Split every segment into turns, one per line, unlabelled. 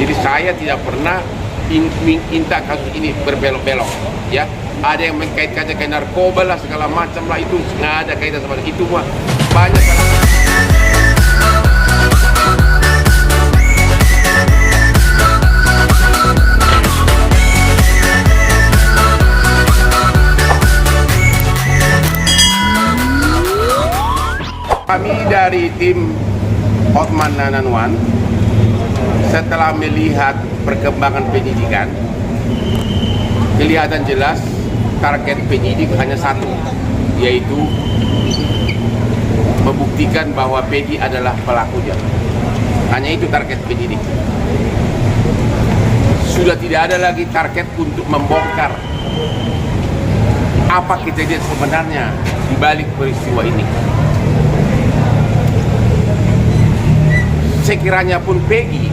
Jadi saya tidak pernah minta kasus ini berbelok-belok, ya. Ada yang mengkaitkannya ke narkoba lah, segala macam lah, itu nggak ada kaitan sama itu. Mah banyak. Kami dari tim Hotman 911 setelah melihat perkembangan penyidikan, kelihatan jelas target penyidik hanya satu, yaitu membuktikan bahwa Peggy adalah pelakunya. Hanya itu target penyidik. Sudah tidak ada lagi target untuk membongkar apa kejadian sebenarnya di balik peristiwa ini. Sekiranya pun Peggy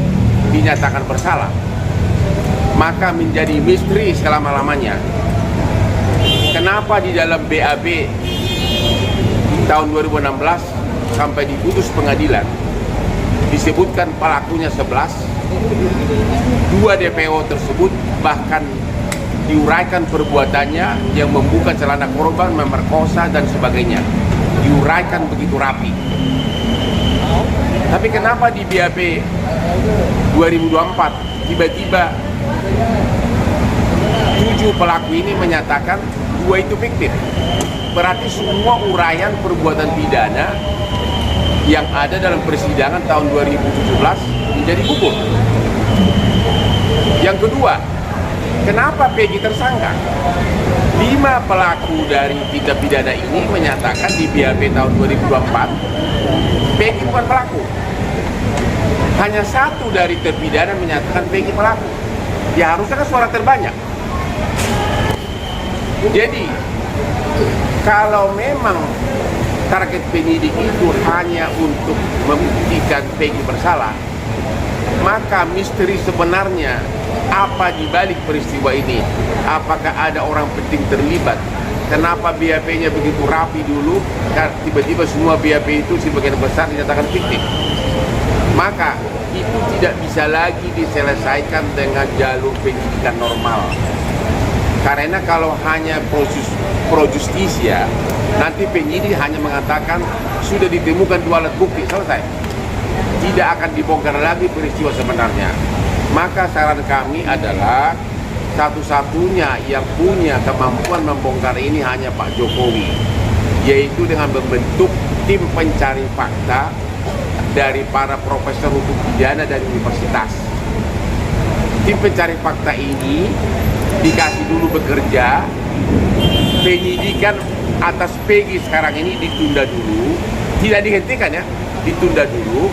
dinyatakan bersalah, maka menjadi misteri selama-lamanya. Kenapa di dalam BAB tahun 2016 sampai diputus pengadilan disebutkan pelakunya 11, 2 DPO tersebut bahkan diuraikan perbuatannya yang membuka celana korban, memerkosa dan sebagainya, diuraikan begitu rapi. Tapi kenapa di BAP 2024 tiba-tiba 7 pelaku ini menyatakan 2 itu fiktif? Berarti semua uraian perbuatan pidana yang ada dalam persidangan tahun 2017 menjadi gugur. Yang kedua, kenapa Peggy tersangka? 5 pelaku dari tindak pidana ini menyatakan di BAP tahun 2024 Peggy bukan pelaku. Hanya 1 dari terpidana menyatakan Peggy pelaku. Ya harusnya kan suara terbanyak. Jadi kalau memang target penyidik itu hanya untuk membuktikan Peggy bersalah, maka misteri sebenarnya apa di balik peristiwa ini? Apakah ada orang penting terlibat? Kenapa BAP-nya begitu rapi dulu, tiba-tiba semua BAP itu sebagian besar dinyatakan fiktif? Maka itu tidak bisa lagi diselesaikan dengan jalur penyidikan normal. Karena kalau hanya pro justisia, nanti penyidik hanya mengatakan sudah ditemukan 2 alat bukti, selesai. Tidak akan dibongkar lagi peristiwa sebenarnya. Maka saran kami adalah satu-satunya yang punya kemampuan membongkar ini hanya Pak Jokowi, yaitu dengan membentuk tim pencari fakta dari para profesor hukum pidana dari universitas. Tim pencari fakta ini dikasih dulu bekerja, penyidikan atas Peggy sekarang ini ditunda dulu, tidak dihentikan ya, ditunda dulu.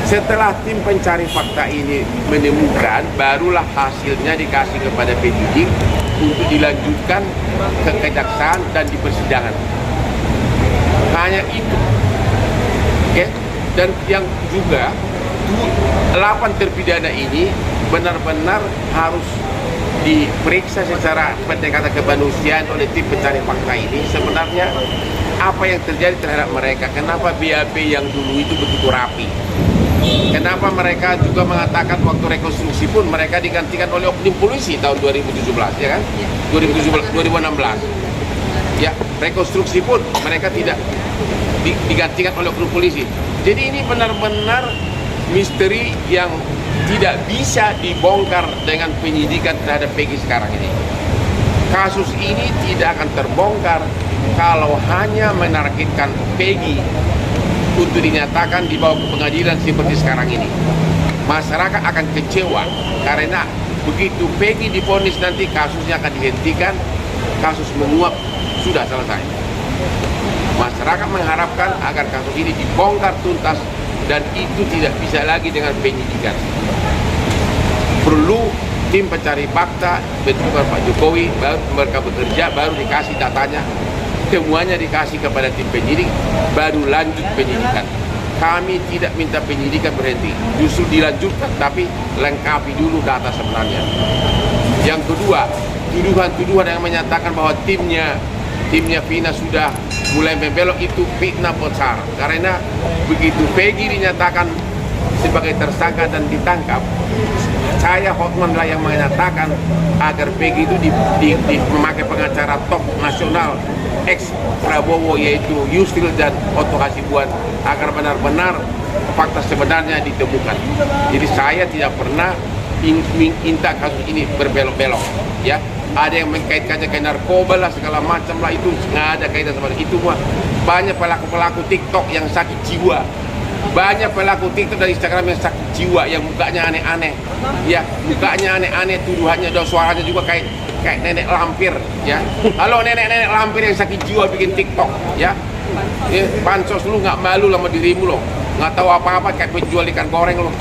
Setelah tim pencari fakta ini menemukan, barulah hasilnya dikasih kepada penyidik untuk dilanjutkan ke kejaksaan dan di persidangan. Hanya itu. Oke? Dan yang juga 8 terpidana ini benar-benar harus diperiksa secara pendekatan kemanusiaan oleh tim pencari fakta ini. Sebenarnya apa yang terjadi terhadap mereka? Kenapa BAP yang dulu itu begitu rapi? Kenapa mereka juga mengatakan waktu rekonstruksi pun mereka digantikan oleh oknum polisi tahun 2017, ya kan? 2016. Ya, rekonstruksi pun mereka tidak digantikan oleh oknum polisi. Jadi ini benar-benar misteri yang tidak bisa dibongkar dengan penyidikan terhadap Peggy sekarang ini. Kasus ini tidak akan terbongkar kalau hanya menargetkan Peggy untuk dinyatakan dibawa ke pengadilan seperti sekarang ini. Masyarakat akan kecewa karena begitu Peggy divonis nanti kasusnya akan dihentikan, kasus menguap sudah selesai. Masyarakat mengharapkan agar kasus ini dibongkar tuntas dan itu tidak bisa lagi dengan penyidikan. Perlu tim pencari fakta bentukan Pak Jokowi, baru mereka bekerja, baru dikasih datanya, semuanya dikasih kepada tim penyidik, baru lanjut penyidikan. Kami tidak minta penyidikan berhenti, justru dilanjutkan, tapi lengkapi dulu data sebenarnya. Yang kedua, tuduhan-tuduhan yang menyatakan bahwa timnya Vina sudah mulai membelok itu fitnah besar. Karena begitu Peggy dinyatakan sebagai tersangka dan ditangkap, saya Hotman lah yang mengatakan agar Peggy itu memakai pengacara top nasional ex Prabowo yaitu Yusril dan Otto Hasibuan agar benar-benar fakta sebenarnya ditemukan. Jadi saya tidak pernah minta kasus ini berbelok-belok, ya. Ada yang mengkaitkannya ke narkoba lah segala macam lah, itu nggak ada kaitan sama itu. Banyak pelaku-pelaku TikTok yang sakit jiwa, banyak pelaku TikTok dari Instagram yang sakit jiwa, yang mukanya aneh-aneh, ya, mukanya aneh-aneh, tuduhannya dan suaranya juga kayak nenek lampir, ya. Halo nenek-nenek lampir yang sakit jiwa bikin TikTok, ya. Bansos lu nggak malu sama dirimu lo, nggak tahu apa-apa, kayak penjual ikan goreng lo.